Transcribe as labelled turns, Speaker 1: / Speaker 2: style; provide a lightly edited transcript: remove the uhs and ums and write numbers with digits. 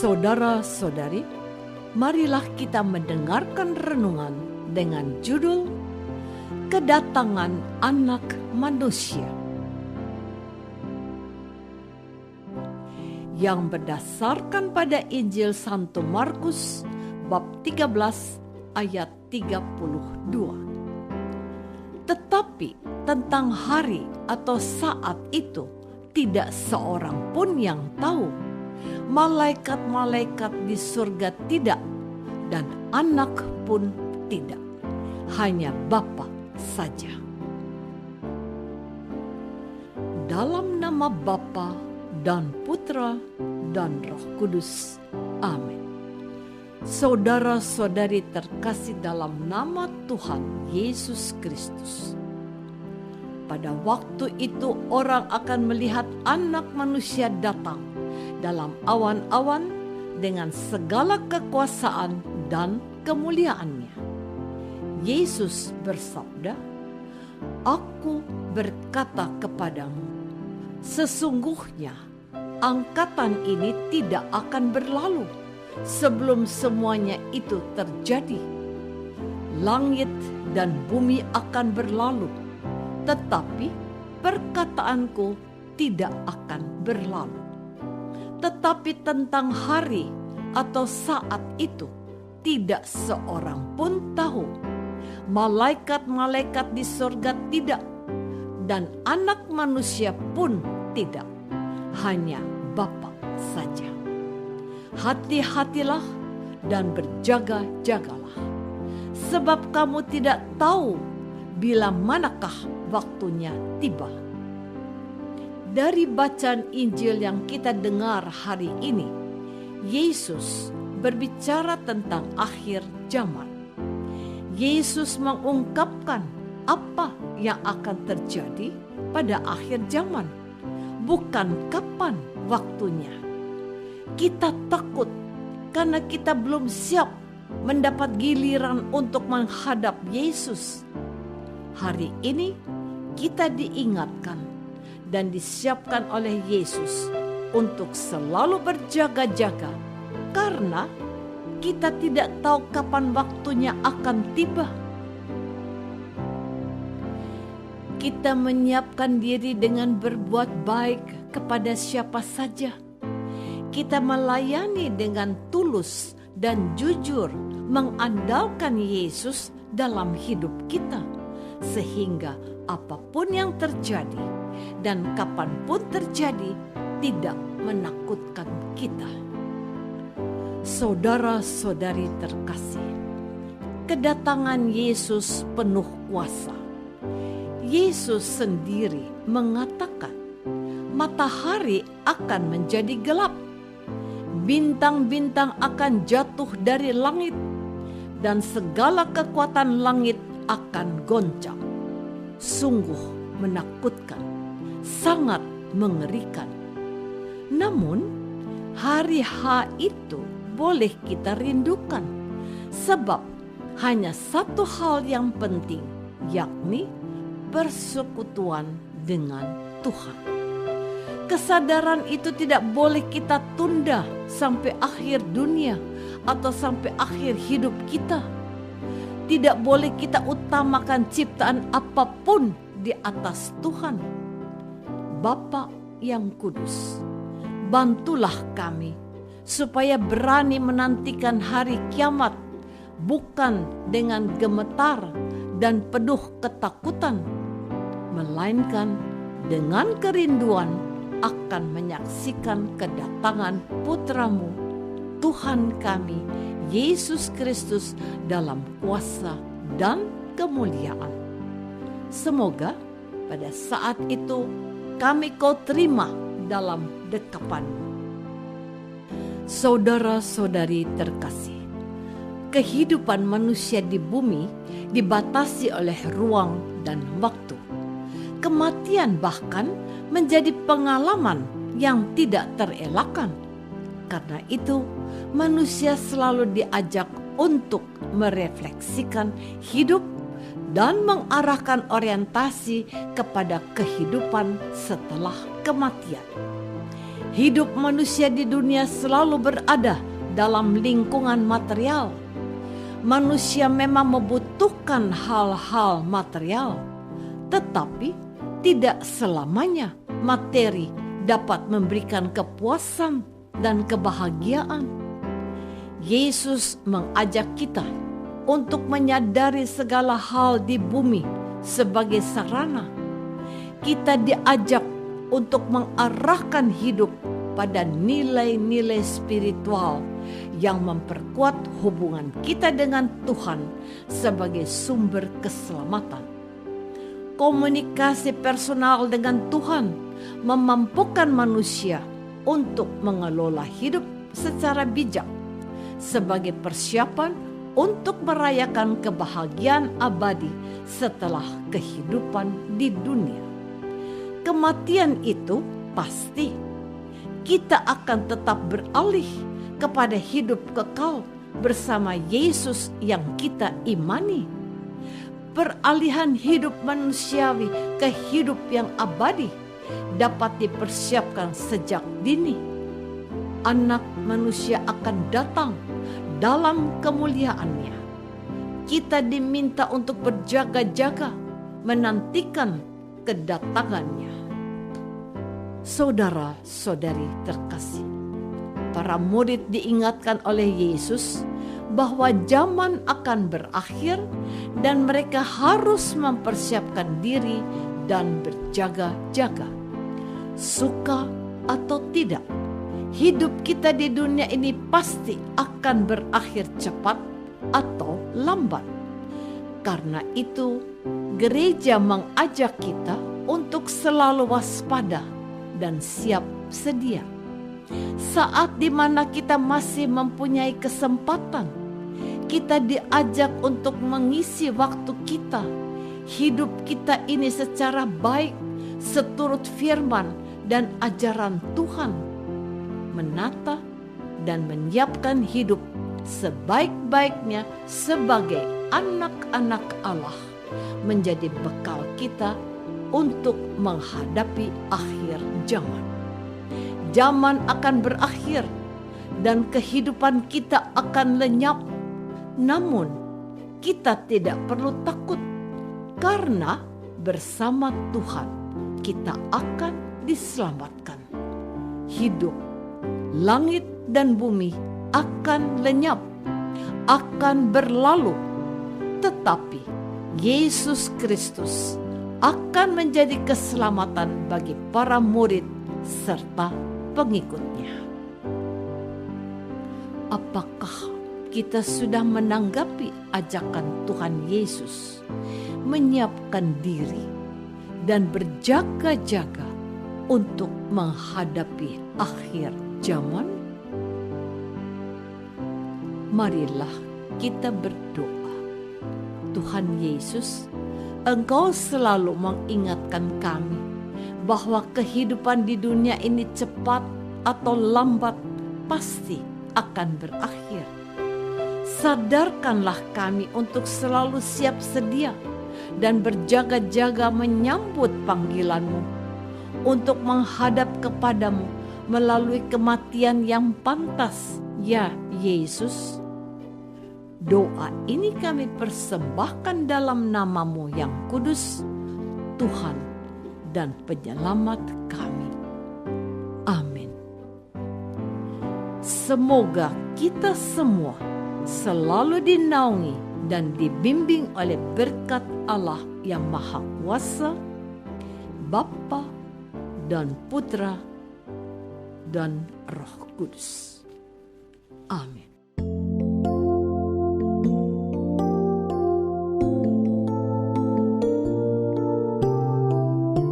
Speaker 1: Saudara-saudari, marilah kita mendengarkan renungan dengan judul Kedatangan Anak Manusia, yang berdasarkan pada Injil Santo Markus bab 13 ayat 32. Tetapi tentang hari atau saat itu tidak seorang pun yang tahu, malaikat-malaikat di surga tidak, dan anak pun tidak, hanya Bapa saja. Dalam nama Bapa dan Putra dan Roh Kudus. Amin. Saudara-saudari terkasih dalam nama Tuhan Yesus Kristus. Pada waktu itu orang akan melihat Anak Manusia datang dalam awan-awan dengan segala kekuasaan dan kemuliaannya. Yesus bersabda, "Aku berkata kepadamu, sesungguhnya angkatan ini tidak akan berlalu sebelum semuanya itu terjadi. Langit dan bumi akan berlalu, tetapi perkataanku tidak akan berlalu. Tetapi tentang hari atau saat itu tidak seorang pun tahu, malaikat-malaikat di surga tidak, dan Anak Manusia pun tidak, hanya Bapa saja. Hati-hatilah dan berjaga-jagalah, sebab kamu tidak tahu bila manakah waktunya tiba." Dari bacaan Injil yang kita dengar hari ini, Yesus berbicara tentang akhir zaman. Yesus mengungkapkan apa yang akan terjadi pada akhir zaman, bukan kapan waktunya. Kita takut karena kita belum siap mendapat giliran untuk menghadap Yesus. Hari ini kita diingatkan dan disiapkan oleh Yesus untuk selalu berjaga-jaga, karena kita tidak tahu kapan waktunya akan tiba. Kita menyiapkan diri dengan berbuat baik kepada siapa saja. Kita melayani dengan tulus dan jujur, mengandalkan Yesus dalam hidup kita, sehingga apapun yang terjadi dan kapanpun terjadi tidak menakutkan kita. Saudara-saudari terkasih, kedatangan Yesus penuh kuasa. Yesus sendiri mengatakan, matahari akan menjadi gelap, bintang-bintang akan jatuh dari langit, dan segala kekuatan langit akan goncang. Sungguh menakutkan, sangat mengerikan. Namun, hari H itu boleh kita rindukan, sebab hanya satu hal yang penting, yakni persekutuan dengan Tuhan. Kesadaran itu tidak boleh kita tunda sampai akhir dunia atau sampai akhir hidup kita. Tidak boleh kita utamakan ciptaan apapun di atas Tuhan. Bapa yang kudus, bantulah kami supaya berani menantikan hari kiamat, bukan dengan gemetar dan penuh ketakutan, melainkan dengan kerinduan akan menyaksikan kedatangan Putramu, Tuhan kami, Yesus Kristus dalam kuasa dan kemuliaan. Semoga pada saat itu kami Kau terima dalam dekapan-Mu. Saudara-saudari terkasih, kehidupan manusia di bumi dibatasi oleh ruang dan waktu. Kematian bahkan menjadi pengalaman yang tidak terelakkan. Karena itu, manusia selalu diajak untuk merefleksikan hidup dan mengarahkan orientasi kepada kehidupan setelah kematian. Hidup manusia di dunia selalu berada dalam lingkungan material. Manusia memang membutuhkan hal-hal material, tetapi tidak selamanya materi dapat memberikan kepuasan dan kebahagiaan. Yesus mengajak kita untuk menyadari segala hal di bumi sebagai sarana. Kita diajak untuk mengarahkan hidup pada nilai-nilai spiritual yang memperkuat hubungan kita dengan Tuhan sebagai sumber keselamatan. Komunikasi personal dengan Tuhan memampukan manusia untuk mengelola hidup secara bijak sebagai persiapan untuk merayakan kebahagiaan abadi setelah kehidupan di dunia. Kematian itu pasti. Kita akan tetap beralih kepada hidup kekal bersama Yesus yang kita imani. Peralihan hidup manusiawi ke hidup yang abadi dapat dipersiapkan sejak dini. Anak manusia akan datang dalam kemuliaannya. Kita diminta untuk berjaga-jaga menantikan kedatangannya. Saudara-saudari terkasih, para murid diingatkan oleh Yesus bahwa zaman akan berakhir dan mereka harus mempersiapkan diri dan berjaga-jaga. Suka atau tidak, hidup kita di dunia ini pasti akan berakhir cepat atau lambat. Karena itu, gereja mengajak kita untuk selalu waspada dan siap sedia. Saat di mana kita masih mempunyai kesempatan, kita diajak untuk mengisi waktu kita, hidup kita ini secara baik, seturut firman dan ajaran Tuhan, menata dan menyiapkan hidup sebaik-baiknya sebagai anak-anak Allah, menjadi bekal kita untuk menghadapi akhir zaman. Zaman akan berakhir dan kehidupan kita akan lenyap. Namun, kita tidak perlu takut karena bersama Tuhan kita akan diselamatkan. Hidup, langit dan bumi akan lenyap, akan berlalu, tetapi Yesus Kristus akan menjadi keselamatan bagi para murid serta pengikutnya. Apakah kita sudah menanggapi ajakan Tuhan Yesus menyiapkan diri dan berjaga-jaga untuk menghadapi akhir zaman? Marilah kita berdoa. Tuhan Yesus, Engkau selalu mengingatkan kami bahwa kehidupan di dunia ini cepat atau lambat pasti akan berakhir. Sadarkanlah kami untuk selalu siap sedia dan berjaga-jaga menyambut panggilan-Mu untuk menghadap kepadamu melalui kematian yang pantas, ya Yesus. Doa ini kami persembahkan dalam nama-Mu yang kudus, Tuhan dan Penyelamat kami. Amin. Semoga kita semua selalu dinaungi dan dibimbing oleh berkat Allah yang Maha Kuasa, Bapa dan Putra dan Roh Kudus. Amin.